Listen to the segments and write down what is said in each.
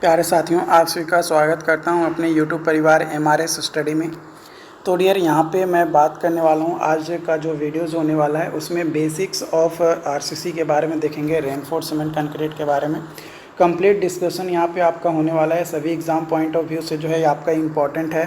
प्यारे साथियों, आप सभी का स्वागत करता हूं अपने YouTube परिवार MRS स्टडी में। तो डियर, यहाँ पे मैं बात करने वाला हूँ। आज का जो वीडियोज़ होने वाला है उसमें बेसिक्स ऑफ RCC के बारे में देखेंगे, रेनफोर्समेंट कंक्रीट के बारे में कंप्लीट डिस्कशन यहाँ पे आपका होने वाला है। सभी एग्ज़ाम पॉइंट ऑफ व्यू से जो है आपका इम्पॉर्टेंट है।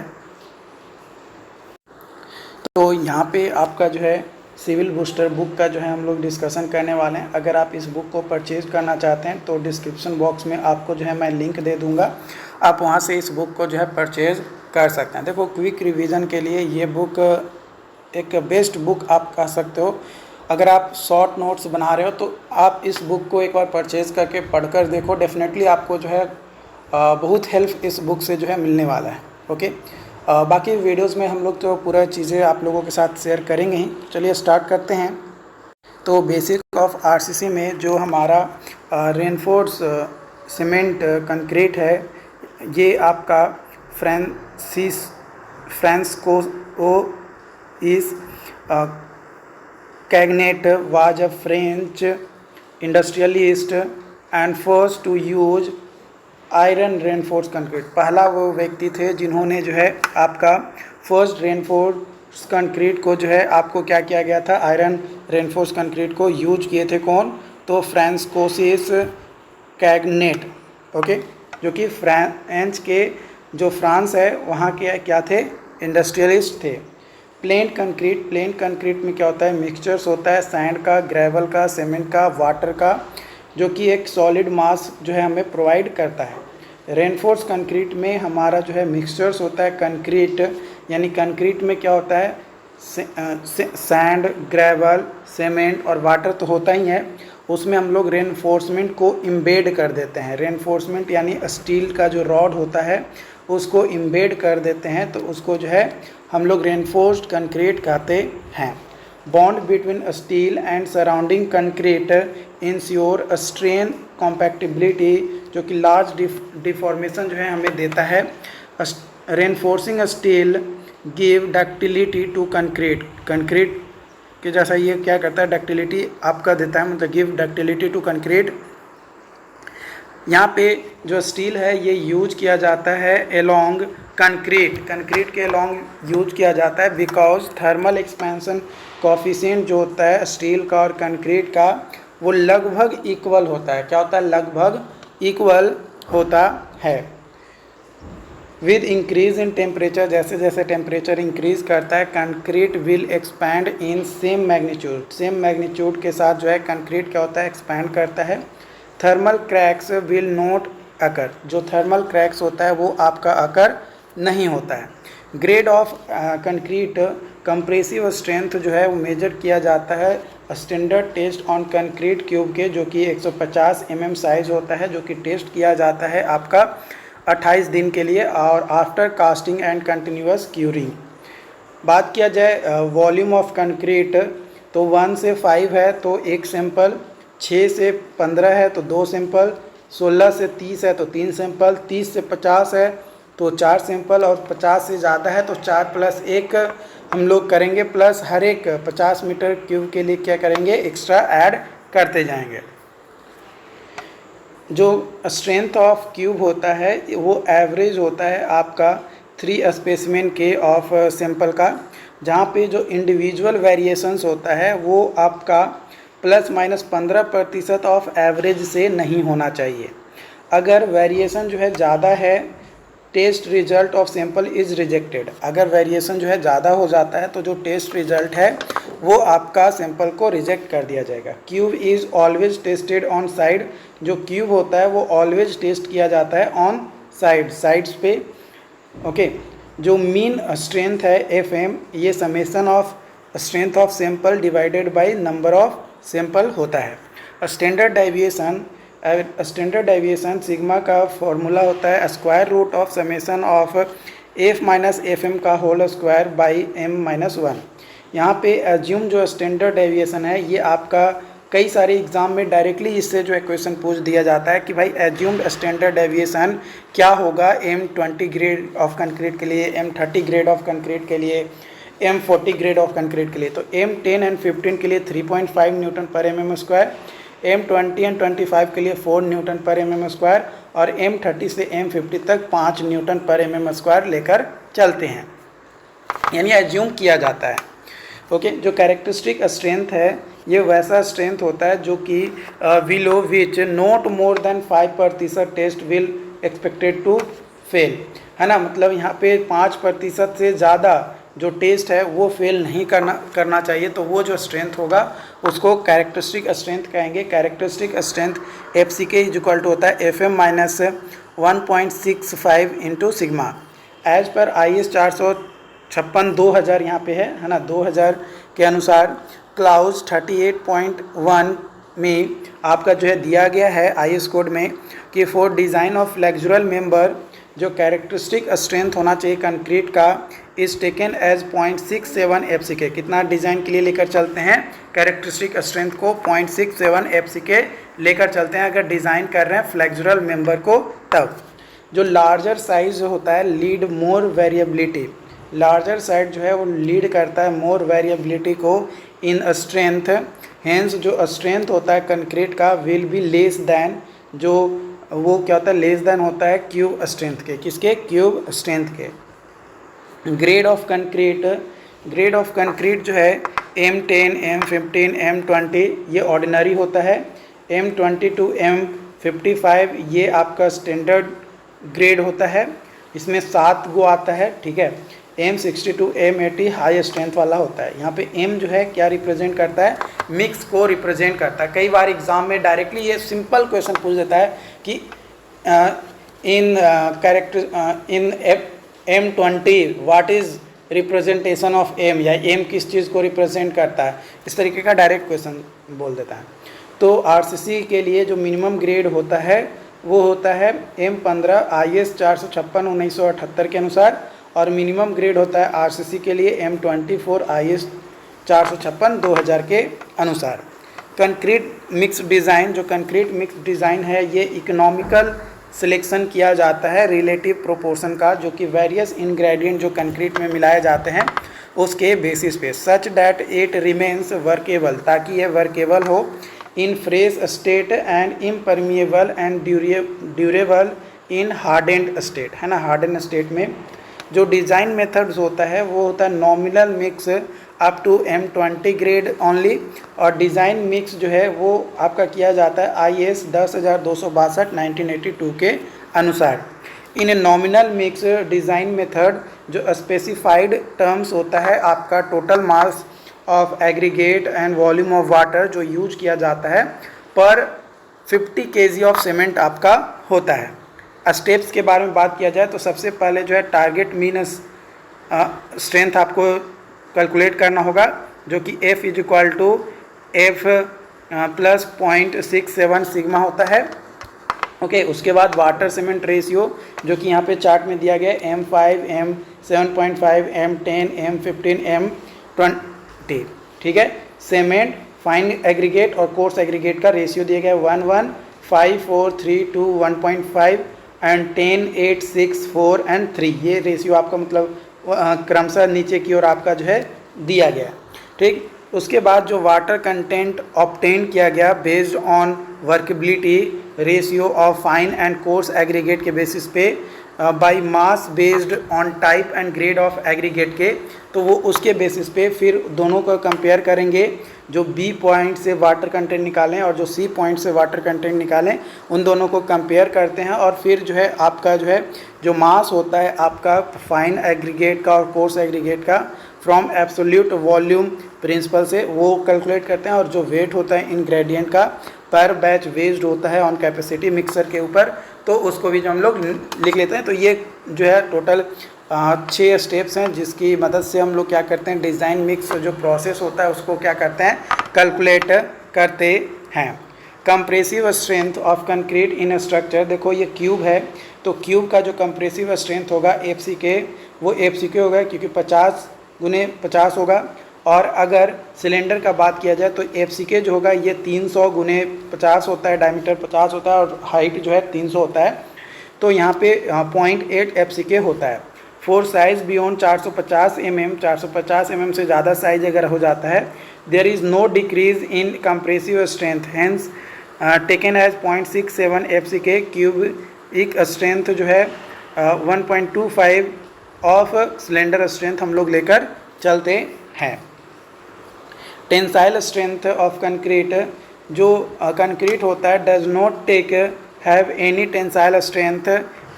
तो यहाँ पे आपका जो है सिविल बूस्टर बुक का जो है हम लोग डिस्कशन करने वाले हैं। अगर आप इस बुक को परचेज़ करना चाहते हैं तो डिस्क्रिप्शन बॉक्स में आपको जो है मैं लिंक दे दूँगा, आप वहाँ से इस बुक को जो है परचेज़ कर सकते हैं। देखो, क्विक रिवीजन के लिए ये बुक एक बेस्ट बुक आप कह सकते हो। अगर आप शॉर्ट नोट्स बना रहे हो तो आप इस बुक को एक बार परचेज़ करके पढ़कर देखो, डेफिनेटली आपको जो है बहुत हेल्प इस बुक से जो है मिलने वाला है। ओके, बाकी वीडियोस में हम लोग तो पूरा चीज़ें आप लोगों के साथ शेयर करेंगे ही। चलिए स्टार्ट करते हैं। तो बेसिक ऑफ RCC में जो हमारा रेनफोर्स सीमेंट कंक्रीट है, ये आपका फ्रांसिस्को इस Coignet was a French industrialist and first to use iron reinforce concrete. पहला वो व्यक्ति थे जिन्होंने जो है आपका फर्स्ट रेनफोर्स कंक्रीट को जो है आपको क्या किया गया था, आयरन रेनफोर्स कंक्रीट को यूज किए थे। कौन? तो फ्रांसिस्कोस कैगनेट। ओके, जो कि फ्रांस के जो फ्रांस है वहाँ के क्या थे, इंडस्ट्रियलिस्ट थे। प्लेन कंक्रीट में क्या होता है, मिक्सचर्स होता है सैंड का, ग्रेवल का, सीमेंट का, वाटर का, जो कि एक सॉलिड मास जो है हमें प्रोवाइड करता है। रेनफोर्स कंक्रीट में हमारा जो है मिक्सचर्स होता है कंक्रीट, यानी कंक्रीट में क्या होता है, सैंड, ग्रेवल, सीमेंट और वाटर तो होता ही है। उसमें हम लोग रेनफोर्समेंट को इम्बेड कर देते हैं। रेनफोर्समेंट यानी स्टील का जो रॉड होता है उसको इम्बेड कर देते हैं, तो उसको जो है हम लोग रेनफोर्स्ड कंक्रीट कहते हैं। Bond between steel and surrounding concrete ensure strain compatibility, जो कि लार्ज डिफॉर्मेशन जो है हमें देता है। Reinforcing steel give ductility to concrete के जैसा ये क्या करता है, डक्टिलिटी आपका देता है, मतलब गिव डक्टिलिटी टू कंक्रीट। यहाँ पे जो स्टील है ये यूज किया जाता है एलोंग कंक्रीट के एलोंग यूज किया जाता है, बिकॉज थर्मल एक्सपेंशन कोफिशिएंट जो होता है स्टील का और कंक्रीट का वो लगभग इक्वल होता है। क्या होता है? लगभग इक्वल होता है। विद इंक्रीज इन टेम्परेचर, जैसे जैसे टेम्परेचर इंक्रीज करता है concrete will expand in same magnitude के साथ जो है कंक्रीट क्या होता है, एक्सपैंड करता है। Thermal cracks will not occur, जो थर्मल क्रैक्स होता है वो आपका अकर नहीं होता है। Grade of concrete compressive strength जो है वो मेजर किया जाता है standard test on concrete cube के, जो कि 150 mm साइज होता है, जो कि टेस्ट किया जाता है आपका 28 दिन के लिए और after casting and continuous curing. बात किया जाए वॉल्यूम ऑफ कंक्रीट, तो 1 से 5 है तो 1 सैंपल, 6 से 15 है तो 2 सैंपल, 16 से 30 है तो 3 सैंपल, 30 से 50 है तो 4 सैंपल और 50 से ज़्यादा है तो 4 + 1 हम लोग करेंगे, प्लस हर एक 50 मीटर क्यूब के लिए क्या करेंगे, एक्स्ट्रा ऐड करते जाएंगे। जो स्ट्रेंथ ऑफ क्यूब होता है वो एवरेज होता है आपका 3 स्पेसिमेन के ऑफ सैंपल का, जहाँ पे जो इंडिविजुअल वेरिएशंस होता है वो आपका ±15% ऑफ एवरेज से नहीं होना चाहिए। अगर वेरिएशन जो है ज़्यादा है, test result of sample is rejected. अगर वेरिएशन जो है ज़्यादा हो जाता है तो जो टेस्ट रिजल्ट है वो आपका सैंपल को रिजेक्ट कर दिया जाएगा। Cube is always tested on side, जो क्यूब होता है वो ऑलवेज टेस्ट किया जाता है ऑन साइड्स पे। ओके, जो मीन स्ट्रेंथ है FM, ये summation of strength of sample divided by number of sample होता है। स्टैंडर्ड डेविएशन सिग्मा का फॉर्मूला होता है square root of summation of F - FM का होल स्क्वायर बाई M-1। यहाँ पे एज्यूम जो स्टैंडर्ड डेविएशन है ये आपका कई सारे एग्जाम में डायरेक्टली इससे जो है क्वेश्चन पूछ दिया जाता है कि भाई एज्यूम्ड स्टैंडर्ड डेविएशन क्या होगा M20 ग्रेड ऑफ कंक्रीट के लिए, M30 ग्रेड ऑफ कंक्रीट के लिए, M40 ग्रेड ऑफ कंक्रीट के लिए। तो M10 एंड 15 के लिए 3.5 न्यूटन पर mm स्क्वायर, M20 एंड 25 के लिए 4 न्यूटन पर mm स्क्वायर और M30 से M50 तक 5 न्यूटन पर mm² लेकर चलते हैं, यानी एज्यूम किया जाता है। ओके, जो कैरेक्टरिस्टिक स्ट्रेंथ है ये वैसा स्ट्रेंथ होता है जो कि below which not more than 5% test will expected to fail, है ना। मतलब यहाँ पे 5% से ज़्यादा जो टेस्ट है वो फेल नहीं करना चाहिए, तो वो जो स्ट्रेंथ होगा उसको कैरेक्टरिस्टिक स्ट्रेंथ कहेंगे। Characteristic strength FCK is equal to होता है FM minus 1.65 into sigma. As per IS 456 2000 यहाँ पे है ना, 2000 के अनुसार क्लाउज 38.1 में आपका जो है दिया गया है IS कोड में कि for design of flexural member जो कैरेक्टरिस्टिक स्ट्रेंथ होना चाहिए कंक्रीट का इज़ टेकन एज 0.67 FCK। कितना डिज़ाइन के लिए लेकर चलते हैं कैरेक्टरिस्टिक स्ट्रेंथ को 0.67 FCK लेकर चलते हैं अगर डिज़ाइन कर रहे हैं फ्लेक्सुरल मेंबर को। तब जो लार्जर साइज होता है लीड मोर वेरिएबिलिटी, लार्जर साइज जो है वो लीड करता है मोर वेरिएबिलिटी को इन स्ट्रेंथ, हेंस जो स्ट्रेंथ होता है कंक्रीट का विल बी लेस दैन, जो वो क्या होता है लेस दैन होता है क्यूब स्ट्रेंथ के, किसके क्यूब स्ट्रेंथ के। Grade of concrete, grade of concrete जो है M10, M15, M20 ये ऑर्डिनरी होता है, M20 to M55 ये आपका स्टैंडर्ड ग्रेड होता है, इसमें 7 गो आता है, ठीक है। M60 to M80 high strength वाला होता है। यहाँ पे M जो है क्या रिप्रेजेंट करता है, मिक्स को रिप्रेजेंट करता है। कई बार एग्जाम में डायरेक्टली ये सिंपल क्वेश्चन पूछ देता है कि इन character in M20 what is representation of M, या M किस चीज़ को रिप्रेजेंट करता है, इस तरीके का डायरेक्ट क्वेश्चन बोल देता है। तो RCC के लिए जो मिनिमम ग्रेड होता है वो होता है M15 IS 456 1978 के अनुसार, और मिनिमम ग्रेड होता है RCC के लिए M24 IS 456 2000 के अनुसार। कंक्रीट मिक्स डिज़ाइन, जो कंक्रीट मिक्स डिज़ाइन है ये इकोनॉमिकल सिलेक्शन किया जाता है रिलेटिव प्रोपोर्शन का, जो कि वेरियस इंग्रेडिएंट जो कंक्रीट में मिलाए जाते हैं उसके बेसिस पे, such that it remains workable, ताकि ये वर्केबल हो in fresh state and impermeable and durable in hardened state, है ना। हार्डेंड स्टेट में जो डिज़ाइन मेथड्स होता है वो होता है nominal mix up to M20 grade only, और डिज़ाइन मिक्स जो है वो आपका किया जाता है IS 10262 1982 के अनुसार। इन नॉमिनल मिक्स डिज़ाइन मेथड जो स्पेसिफाइड टर्म्स होता है आपका total mass of aggregate and volume of water जो यूज किया जाता है पर 50 kg ऑफ सीमेंट आपका होता है। स्टेप्स के बारे में बात किया जाए तो सबसे पहले जो है टारगेट मीन स्ट्रेंथ आपको कैलकुलेट करना होगा, जो कि F is equal to F plus 0.67 sigma होता है। ओके, उसके बाद वाटर सीमेंट रेशियो जो कि यहाँ पे चार्ट में दिया गया है M5, M7.5, M10, M15, M20, ठीक है। सीमेंट फाइन एग्रीगेट और कोर्स एग्रीगेट का रेशियो दिया गया है 1:1, 5, 4, 3, 2, 1.5 एंड 10, 8, 6, 4 एंड 3, ये रेशियो आपका मतलब क्रमशः नीचे की ओर आपका जो है दिया गया, ठीक। उसके बाद जो वाटर कंटेंट ऑब्टेन किया गया based on workability ratio of fine and coarse aggregate के बेसिस पे by mass based on type and grade of aggregate के, तो वो उसके बेसिस पे फिर दोनों को कंपेयर करेंगे, जो B पॉइंट से वाटर कंटेंट निकालें और जो C पॉइंट से वाटर कंटेंट निकालें, उन दोनों को कंपेयर करते हैं और फिर जो है आपका जो है जो मास होता है आपका फाइन एग्रीगेट का और कोर्स एग्रीगेट का फ्रॉम एब्सोल्यूट वॉल्यूम प्रिंसिपल से वो कैलकुलेट करते हैं, और जो वेट होता है इंग्रेडिएंट का पर बैच वेस्ड होता है ऑन कैपेसिटी मिक्सर के ऊपर, तो उसको भी जो हम लोग लिख लेते हैं। तो ये जो है टोटल 6 स्टेप्स हैं जिसकी मदद से हम लोग क्या करते हैं डिज़ाइन मिक्स जो प्रोसेस होता है उसको क्या करते हैं कैलकुलेट करते हैं। Compressive strength of concrete in structure, देखो ये क्यूब है तो क्यूब का जो कंप्रेसिव स्ट्रेंथ होगा FCK वो FCK होगा क्योंकि 50 गुने 50 होगा, और अगर सिलेंडर का बात किया जाए तो FCK जो होगा ये 300 गुने 50 होता है, डायमीटर 50 होता है और हाइट जो है 300 होता है, तो यहाँ पे 0.8 FCK होता है। For size beyond 450 mm, 450 mm से ज़्यादा साइज अगर हो जाता है there is no decrease in compressive strength, hence taken as 0.67 FCK cube एक स्ट्रेंथ जो है 1.25 ऑफ सिलेंडर स्ट्रेंथ हम लोग लेकर चलते हैं। टेंसाइल स्ट्रेंथ ऑफ कंक्रीट, जो कंक्रीट होता है does not take have any tensile strength,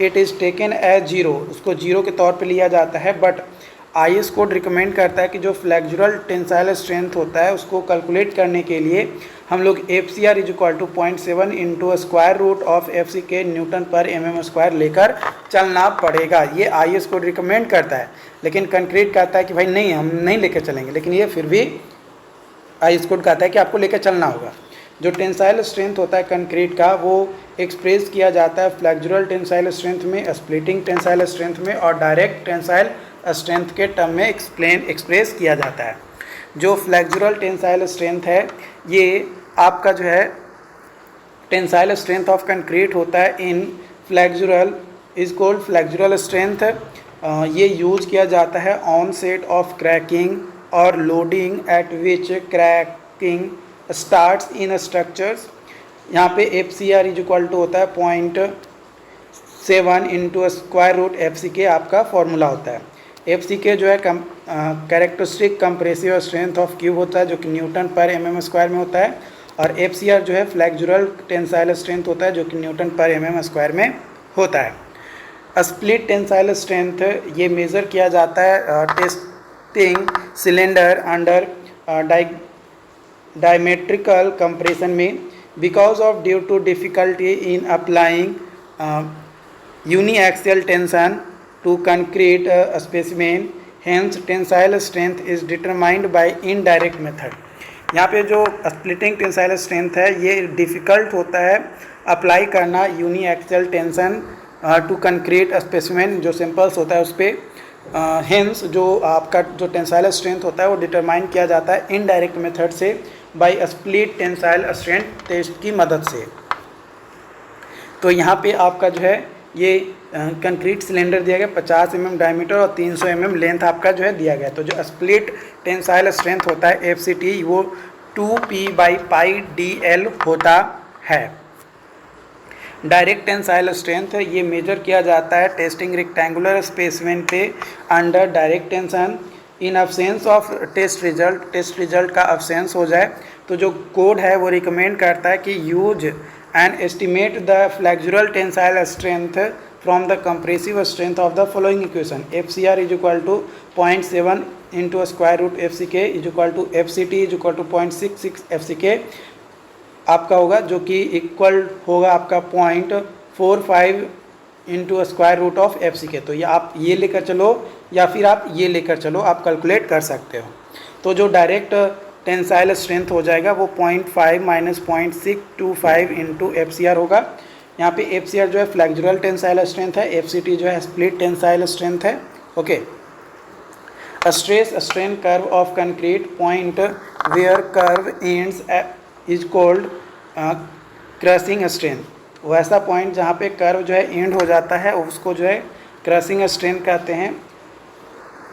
it is taken as zero, उसको जीरो के तौर पे लिया जाता है। बट आईएस कोड रिकमेंड करता है कि जो फ्लेक्जुरल टेंसाइल स्ट्रेंथ होता है उसको कैलकुलेट करने के लिए हम लोग FCR is equal to 0.7 into square root of FCK newton per mm² लेकर चलना पड़ेगा। ये आईएस कोड रिकमेंड करता है, लेकिन कंक्रीट कहता है कि भाई नहीं, हम नहीं लेकर चलेंगे, लेकिन ये फिर भी आईएस कोड कहता है कि आपको लेकर चलना होगा। जो टेंसाइल स्ट्रेंथ होता है कंक्रीट का वो एक्सप्रेस किया जाता है फ्लेक्जुरल टेंसाइल स्ट्रेंथ में, स्प्लिटिंग टेंसाइल स्ट्रेंथ में और डायरेक्ट टेंसाइल स्ट्रेंथ के टर्म में एक्सप्रेस किया जाता है। जो फ्लेक्जुरल टेंसाइल स्ट्रेंथ है ये आपका जो है टेंसाइल स्ट्रेंथ ऑफ कंक्रीट होता है इन फ्लेक्जुरल इज कॉल्ड फ्लेक्जुरल स्ट्रेंथ। ये यूज किया जाता है ऑन सेट ऑफ क्रैकिंग और loading eight which cracking starts in structures. यहाँ पे FCR इज इक्वल टू होता है 0.7 इंटू स्क्वायर रूट FCK आपका फॉर्मूला होता है। FCK जो है characteristic compressive strength of cube होता है जो कि न्यूटन पर mm² में होता है, और FCR जो है फ्लेक्जुरल टेंसाइल स्ट्रेंथ होता है जो कि न्यूटन पर mm² में होता है। स्प्लिट टेंसाइल स्ट्रेंथ ये मेज़र किया जाता है testing cylinder under diametrical compression में because of due to difficulty in applying uniaxial tension to concrete specimen, hence tensile strength is determined by indirect method. यहाँ पे जो स्प्लिटिंग टेंसाइल स्ट्रेंथ है ये डिफ़िकल्ट होता है अप्लाई करना uniaxial tension to concrete specimen जो सिंपल्स होता है उस पर। हेंस जो आपका जो टेंसाइल स्ट्रेंथ होता है वो डिटरमाइन किया जाता है इनडायरेक्ट मेथड से by split tensile strength test की मदद से। तो यहाँ पे आपका जो है ये कंक्रीट सिलेंडर दिया गया 50 mm डायमीटर और 300 mm लेंथ आपका जो है दिया गया। तो जो स्प्लिट टेंसाइल स्ट्रेंथ होता है FCT वो 2p/πdl होता है। डायरेक्ट टेंसाइल स्ट्रेंथ ये मेजर किया जाता है टेस्टिंग रेक्टेंगुलर स्पेसिमेन पे under direct tension in absence of test result का अब्सेंस हो जाए तो जो कोड है वो रिकमेंड करता है कि use and estimate the flexural tensile strength from the compressive strength of the following equation. FCR is equal to 0.7 into square root FCK is equal to FCT is equal to 0.66 FCK आपका होगा, जो कि equal होगा आपका 0.45 into square root of FCK। तो ये आप ये लेकर चलो या फिर आप ये लेकर चलो, आप कैलकुलेट कर सकते हो। तो जो डायरेक्ट टेंसाइल स्ट्रेंथ हो जाएगा वो 0.5 माइनस 0.625 इंटू FCR होगा। यहाँ पे FCR जो है फ्लेक्जुरल टेंसाइल स्ट्रेंथ है, FCT जो है स्प्लिट टेंसाइल स्ट्रेंथ है। Okay, stress strain curve of concrete point where curve ends is called crushing strain. वैसा पॉइंट जहाँ पे कर्व जो है एंड हो जाता है उसको जो है क्रशिंग स्ट्रेन कहते हैं।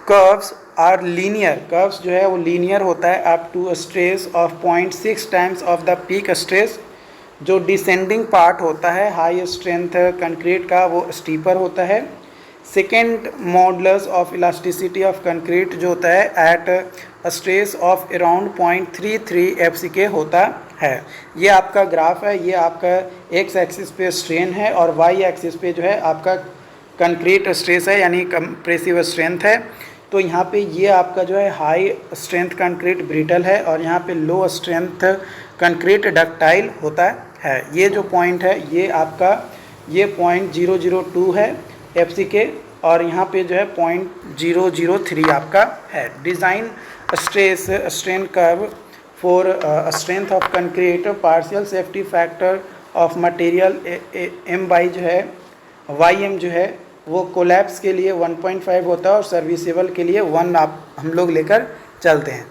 कर्व्स आर लीनियर, कर्व्स जो है वो लीनियर होता है up to stress of 0.6 times of the peak stress. जो डिसेंडिंग पार्ट होता है हाई स्ट्रेंथ कंक्रीट का वो स्टीपर होता है। Second modulus of elasticity of concrete जो होता है at stress of around 0.33 FCK होता है। ये आपका ग्राफ है, ये आपका एक्स एक्सिस पे स्ट्रेन है और वाई एक्सिस पे जो है आपका कंक्रीट स्ट्रेस है यानी कंप्रेसिव स्ट्रेंथ है। तो यहाँ पे ये आपका जो है हाई स्ट्रेंथ कंक्रीट ब्रिटल है और यहाँ पे लो स्ट्रेंथ कंक्रीट डक्टाइल होता है। ये जो पॉइंट है ये आपका ये 0.002 है FCK और यहाँ पे जो है 0.003 आपका है। Design stress strain curve for strength of concrete partial safety factor of material M/y जो है YM जो है वो कोलैप्स के लिए 1.5 होता है और सर्विसेबल के लिए 1 आप हम लोग लेकर चलते हैं।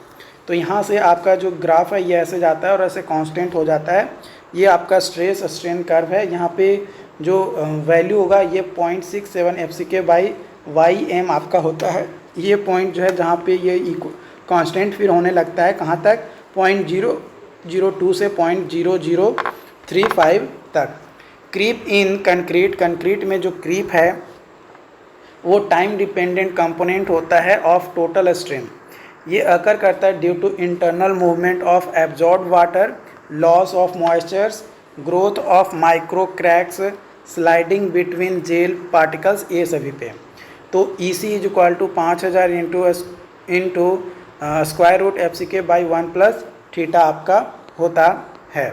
तो यहाँ से आपका जो ग्राफ है ये ऐसे जाता है और ऐसे कांस्टेंट हो जाता है। ये आपका स्ट्रेस स्ट्रेन कर्व है। यहाँ पे जो वैल्यू होगा ये 0.67 FCK/YM आपका होता है। ये पॉइंट जो है जहाँ पे ये कांस्टेंट फिर होने लगता है कहाँ तक 0.002 से 0.0035 तक। क्रीप इन कंक्रीट, कंक्रीट में जो क्रीप है वो टाइम डिपेंडेंट कंपोनेंट होता है ऑफ टोटल स्ट्रेन। ये अकर करता है due to internal movement of absorb water, loss of moistures, growth of micro cracks, sliding between gel particles, ये सभी पे। तो E C is equal to 5000 into square root F C K by 1 plus theta आपका होता है।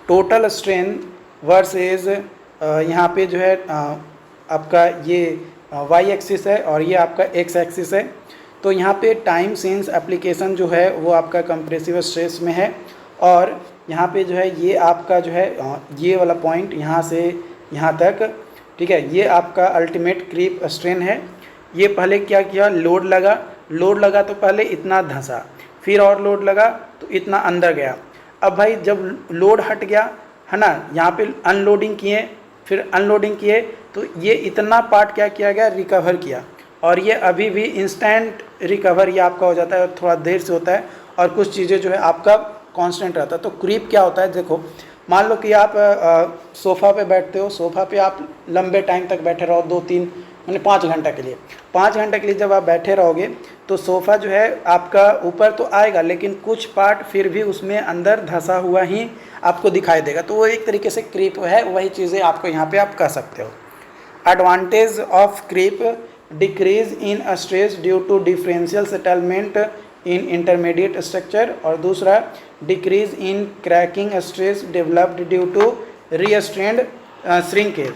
Total strain versus यहाँ पे जो है आपका ये वाई एक्सिस है और ये आपका एक्स एक्सिस है। तो यहाँ पे टाइम सिंस एप्लीकेशन जो है वो आपका कंप्रेसिव स्ट्रेस में है और यहाँ पे जो है ये आपका जो है ये वाला पॉइंट यहाँ से यहाँ तक, ठीक है, ये आपका अल्टीमेट क्रीप स्ट्रेन है। ये पहले क्या किया, लोड लगा तो पहले इतना धंसा, फिर और लोड लगा तो इतना अंदर गया। अब भाई जब लोड हट गया है ना, यहाँ पे अनलोडिंग किए, फिर अनलोडिंग किए, तो ये इतना पार्ट क्या किया गया, रिकवर किया। और ये अभी भी इंस्टेंट रिकवर ये आपका हो जाता है और थोड़ा देर से होता है और कुछ चीज़ें जो है आपका कांस्टेंट रहता है। तो क्रीप क्या होता है, देखो मान लो कि आप सोफ़ा पे बैठते हो, सोफ़ा पे आप लंबे टाइम तक बैठे रहो, 2-3 मैंने 5 घंटा के लिए, 5 घंटे के लिए जब आप बैठे रहोगे तो सोफ़ा जो है आपका ऊपर तो आएगा लेकिन कुछ पार्ट फिर भी उसमें अंदर धंसा हुआ ही आपको दिखाई देगा। तो वो एक तरीके से क्रीप है, वही चीज़ें आपको यहाँ पे आप कह सकते हो। Advantage of creep, decrease in stress due to differential settlement in intermediate structure, और दूसरा decrease in cracking stress developed due to restrained shrinkage.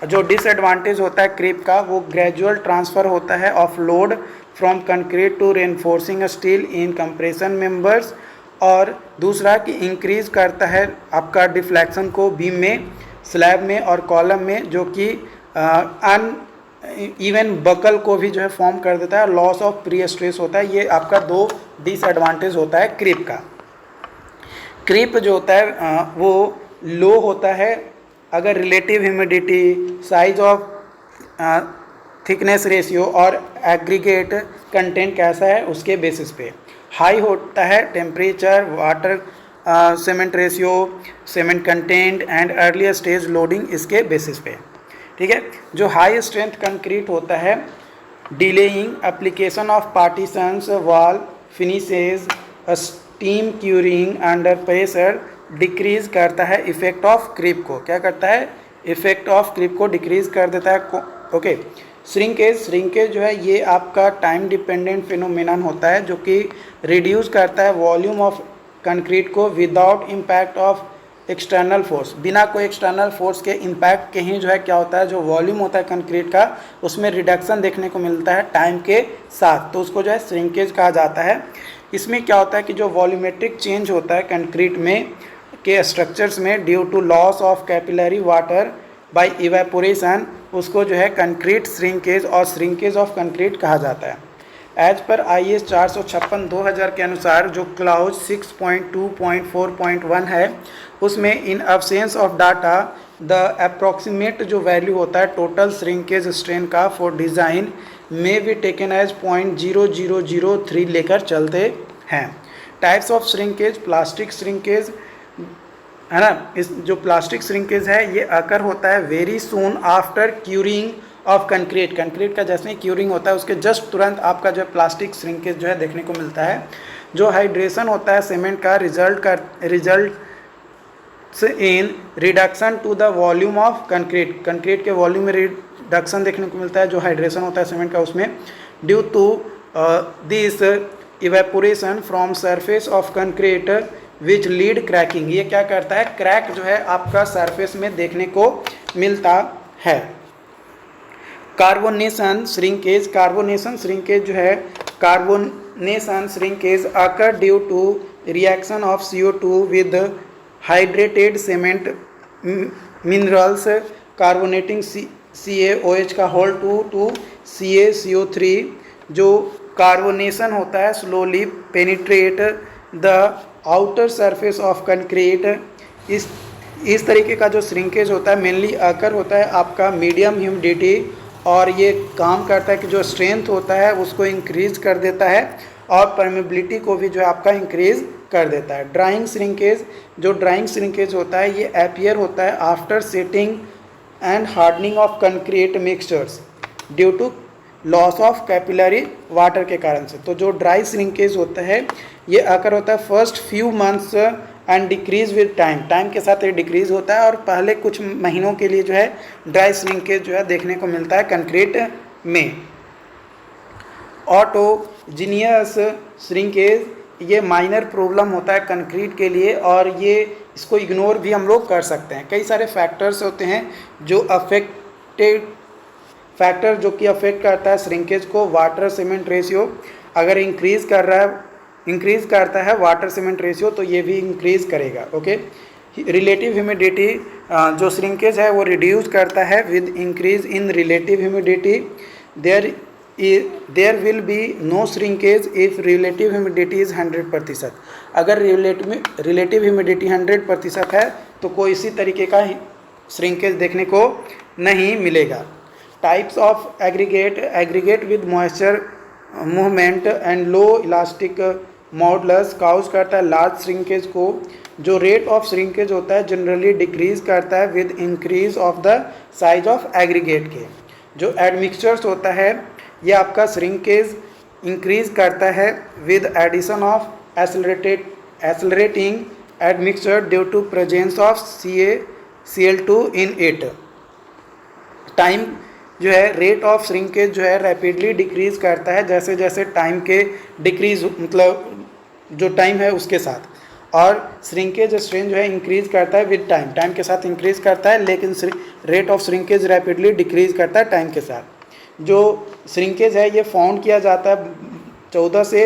जो डिसएडवांटेज होता है क्रीप का, वो ग्रेजुअल ट्रांसफ़र होता है of load from concrete to reinforcing steel in compression members, और दूसरा कि इंक्रीज करता है आपका डिफ्लेक्शन को बीम में, स्लैब में और कॉलम में, जो कि अन इवन बकल को भी जो है फॉर्म कर देता है। लॉस ऑफ प्री स्ट्रेस होता है। ये आपका 2 डिसएडवांटेज होता है क्रीप का। क्रीप जो होता है वो लो होता है अगर relative humidity, size of thickness ratio और एग्रीगेट कंटेंट कैसा है उसके बेसिस पे। हाई होता है temperature, water cement ratio, cement content and earlier stage loading, इसके बेसिस पे, ठीक है। जो हाई स्ट्रेंथ कंक्रीट होता है, delaying application of partitions, wall finishes, steam curing under pressure, decrease करता है इफेक्ट ऑफ क्रीप को। क्या करता है, इफेक्ट ऑफ क्रीप को डिक्रीज कर देता है। ओके। श्रिंकेज जो है ये आपका टाइम डिपेंडेंट फिनोमिनन होता है जो कि रिड्यूस करता है वॉल्यूम ऑफ कंक्रीट को without impact of external force. बिना कोई एक्सटर्नल फोर्स के इम्पैक्ट के ही जो है क्या होता है, जो वॉल्यूम होता है कंक्रीट का उसमें रिडक्शन देखने को मिलता है टाइम के साथ, तो उसको जो है श्रिंकेज कहा जाता है। इसमें क्या होता है कि जो वॉल्यूमेट्रिक चेंज होता है कंक्रीट में के स्ट्रक्चर्स में due to loss of capillary water by evaporation, उसको जो है कंक्रीट श्रिंकेज और श्रिंकेज ऑफ कंक्रीट कहा जाता है। एज पर IS 456/2000 के अनुसार जो क्लाउज 6.2.4.1 है उसमें इन absence of data the approximate जो वैल्यू होता है टोटल श्रिंकेज स्ट्रेन का फॉर डिज़ाइन में भी टेकन एज 0.0003 लेकर चलते हैं। Types of shrinkage, plastic shrinkage है ना, इस जो प्लास्टिक श्रिंकेज है ये अकर होता है very soon after curing of concrete. Concrete का जैसे ही क्यूरिंग होता है उसके जस्ट तुरंत आपका जो है प्लास्टिक श्रिंकेज जो है देखने को मिलता है। जो हाइड्रेशन होता है सीमेंट का result in reduction to the volume of concrete, concrete के वॉल्यूम में रिडक्शन देखने को मिलता है जो हाइड्रेशन होता है सीमेंट का उसमें, due to this evaporation from surface of concrete which lead cracking. ये क्या करता है, क्रैक जो है आपका सरफेस में देखने को मिलता है। कार्बोनेशन श्रिंकेज, कार्बोनेशन श्रिंकेज जो है, carbonation shrinkage occur due to reaction of CO2 with hydrated cement minerals carbonating CaOH का होल टू CaCO3। जो कार्बोनेशन होता है slowly penetrate the outer surface of concrete. इस तरीके का जो श्रिंकेज होता है मेनली अकर होता है आपका मीडियम ह्यूमिडिटी, और ये काम करता है कि जो स्ट्रेंथ होता है उसको इंक्रीज कर देता है और परमेबिलिटी को भी जो है आपका इंक्रीज कर देता है। ड्राइंग श्रिंकेज, जो ड्राइंग श्रिंकेज होता है ये अपीयर होता है after setting and hardening of concrete mixtures due to loss of capillary water के कारण से। तो जो ड्राई श्रिंकेज होता है ये अकर होता है first few months and decrease with time, time के साथ ये डिक्रीज होता है और पहले कुछ महीनों के लिए जो है ड्राई श्रिंकेज जो है देखने को मिलता है कंक्रीट में। ऑटोजीनियस श्रिंकेज ये माइनर प्रॉब्लम होता है कंक्रीट के लिए और ये इसको इग्नोर भी हम लोग कर सकते हैं। कई सारे फैक्टर्स होते हैं जो फैक्टर जो कि अफेक्ट करता है श्रिंकेज को। वाटर सीमेंट रेशियो अगर इंक्रीज़ करता है वाटर सीमेंट रेशियो तो ये भी इंक्रीज़ करेगा। ओके, रिलेटिव ह्यूमिडिटी जो श्रिंकेज है वो रिड्यूस करता है with increase in relative humidity. There will be no shrinkage if relative humidity is 100%। अगर रिलेटिव ह्यूमिडिटी 100% है तो कोई इसी तरीके का श्रिंकेज देखने को नहीं मिलेगा। Types of aggregate with moisture movement and low elastic modulus cause करता है लार्ज श्रिंकेज को। जो रेट ऑफ श्रिंकेज होता है जनरली डिक्रीज करता है with increase of the size of aggregate के। जो एडमिक्सचर्स होता है ये आपका श्रिंकेज इंक्रीज करता है with addition of accelerating admixture due to presence of Cl2 in it. Time जो है रेट ऑफ श्रिंकेज जो है रैपिडली डिक्रीज करता है जैसे जैसे टाइम के डिक्रीज मतलब जो टाइम है उसके साथ, और श्रिंकेज स्ट्रेन जो है इंक्रीज करता है विद टाइम, टाइम के साथ इंक्रीज करता है लेकिन rate of shrinkage rapidly decrease करता है टाइम के साथ। जो श्रिंकेज है ये फाउंड किया जाता है 14 से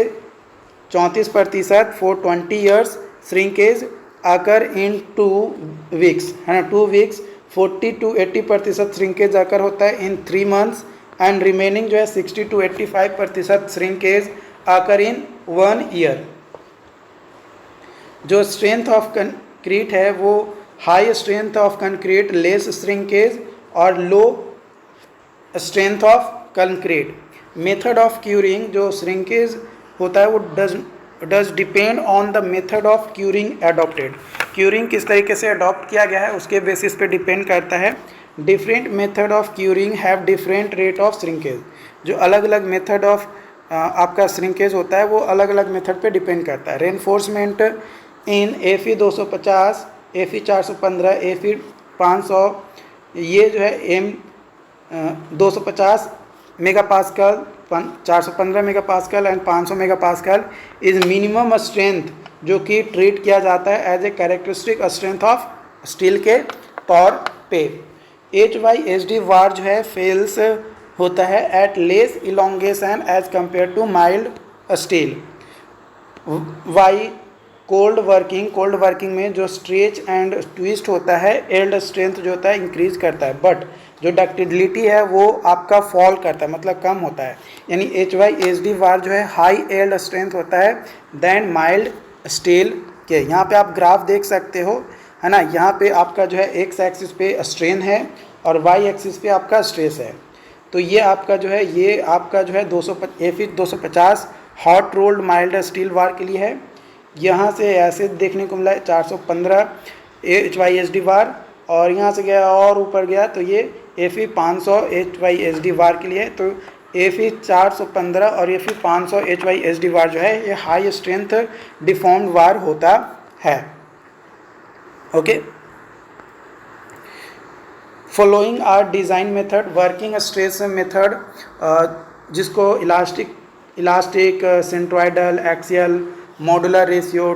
34% फॉर 20 ईयर्स। श्रिंकेज आकर इन 2 वीक्स है ना, 2 वीक्स। 40 to 80% श्रिंकेज आकर होता है इन 3 मंथ्स एंड रिमेनिंग जो है 60 to 85% श्रिंकेज आकर इन 1 ईयर। जो स्ट्रेंथ ऑफ कंक्रीट है वो high strength of concrete, less shrinkage और low strength of concrete. Method of curing, जो श्रिंकेज होता है वो does depend on the method of curing adopted. Curing किस तरीके से अडॉप्ट किया गया है उसके बेसिस पे डिपेंड करता है। Different method of curing have different rate of shrinkage. जो अलग अलग मेथड ऑफ आपका श्रिंकेज होता है वो अलग अलग मेथड पे डिपेंड करता है। रेनफोर्समेंट इन Fe 250, Fe 415, Fe 500 ये जो है M 250 megapascal, 415 megapascal and 500 megapascal is minimum strength जो कि ट्रीट किया जाता है as a characteristic strength of steel के तौर पे। HYSD वार जो है फेल्स होता है at less elongation as compare to mild steel. Why cold working में जो स्ट्रेच एंड ट्विस्ट होता है एल्ड स्ट्रेंथ जो होता है इंक्रीज करता है, बट जो डक्टिलिटी है वो आपका फॉल करता है मतलब कम होता है। यानी HYSD वार जो है हाई एल्ड स्ट्रेंथ होता है देन माइल्ड स्टील के। यहाँ पे आप ग्राफ देख सकते हो है ना, यहाँ पे आपका जो है एक्स एक्सिस पे स्ट्रेन है और वाई एक्सिस पे आपका स्ट्रेस है। तो ये आपका जो है Fe 250 hot rolled mild steel bar के लिए है। यहाँ से ऐसे देखने को मिला है 415 HYSD वार और यहाँ से गया और ऊपर गया तो ये Fe 500 HYSD वार के लिए है। तो Fe 415 और Fe 500 HYSD वार जो है ये हाई स्ट्रेंथ डिफॉर्म्ड वार होता है। Okay, following are design method. Working stress method जिसको elastic centroidal, axial, modular ratio,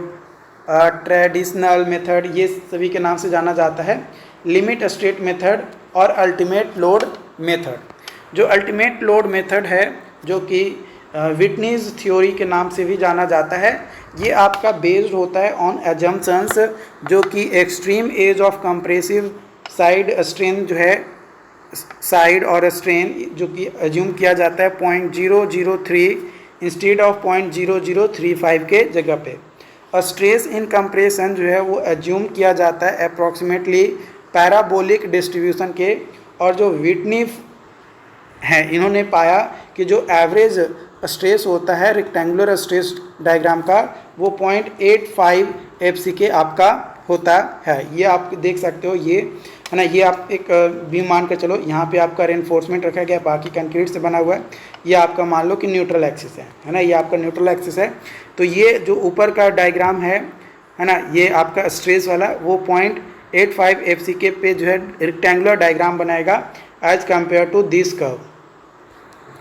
traditional method ये सभी के नाम से जाना जाता है। लिमिट स्टेट मेथड और अल्टीमेट लोड मेथड। जो अल्टीमेट लोड मेथड है जो कि विटनीज थ्योरी के नाम से भी जाना जाता है, ये आपका बेस्ड होता है ऑन एजम्पशंस जो कि extreme edge of compressive side strain जो है साइड और स्ट्रेन जो कि एज्यूम किया जाता है 0.003 इंस्टेड ऑफ 0.0035 के जगह पे। और स्ट्रेस इन कंप्रेशन जो है वो एज्यूम किया जाता है अप्रॉक्सीमेटली पैराबोलिक डिस्ट्रीब्यूशन के। और जो विटनी हैं इन्होंने पाया कि जो एवरेज स्ट्रेस होता है रेक्टेंगुलर स्ट्रेस डायग्राम का वो 0.85 FCK आपका होता है। ये आप देख सकते हो, ये है ना, ये आप एक बीम मान कर चलो, यहाँ पे आपका रेनफोर्समेंट रखा गया, बाकी कंक्रीट से बना हुआ है। ये आपका मान लो कि न्यूट्रल एक्सिस है ना, ये आपका न्यूट्रल एक्सिस है। तो ये जो ऊपर का डायग्राम है ना, ये आपका स्ट्रेस वाला वो 0.85 FCK पे जो है रेक्टेंगुलर डायग्राम बनाएगा as compare to this curve.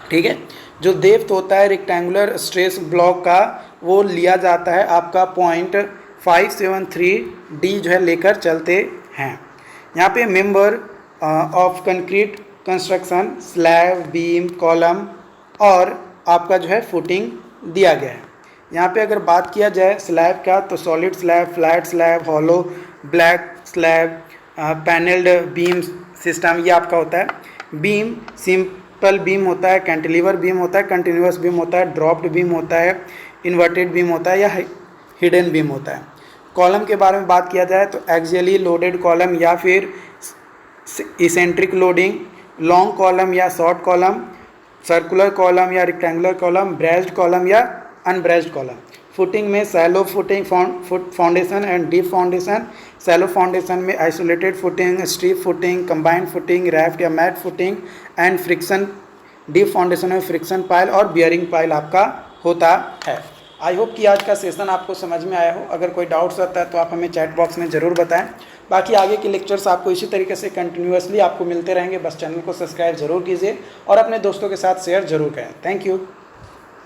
ठीक है, जो डेप्थ होता है रेक्टेंगुलर स्ट्रेस ब्लॉक का वो लिया जाता है आपका 0.573 D जो है लेकर चलते हैं। यहाँ पे member of concrete construction slab, beam, column और आपका जो है फुटिंग दिया गया है। यहाँ पे अगर बात किया जाए स्लैब का तो solid slab, flat slab, hollow black slab, panelled beam system ये आपका होता है। बीम सिंपल बीम होता है, कैंटिलीवर बीम होता है, कंटिन्यूअस बीम होता है, ड्रॉप्ड बीम होता है, इन्वर्टेड बीम होता है या हिडन बीम होता है। कॉलम के बारे में बात किया जाए तो एक्सियली लोडेड कॉलम या फिर इसेंट्रिक लोडिंग, लॉन्ग कॉलम या शॉर्ट कॉलम, सर्कुलर कॉलम या रेक्टेंगुलर कॉलम, ब्रेस्ड कॉलम या अनब्रेस्ड कॉलम। फुटिंग में shallow footing foundation and deep foundation. Shallow foundation में isolated footing, strip footing, combined footing, raft या mat footing and friction. Deep foundation में friction pile और bearing pile आपका होता है। I hope कि आज का सेशन आपको समझ में आया हो। अगर कोई डाउट्स रहता है तो आप हमें चैट बॉक्स में ज़रूर बताएं। बाकी आगे के लेक्चर्स आपको इसी तरीके से कंटिन्यूअसली आपको मिलते रहेंगे। बस चैनल को सब्सक्राइब जरूर कीजिए और अपने दोस्तों के साथ शेयर जरूर करें। Thank you.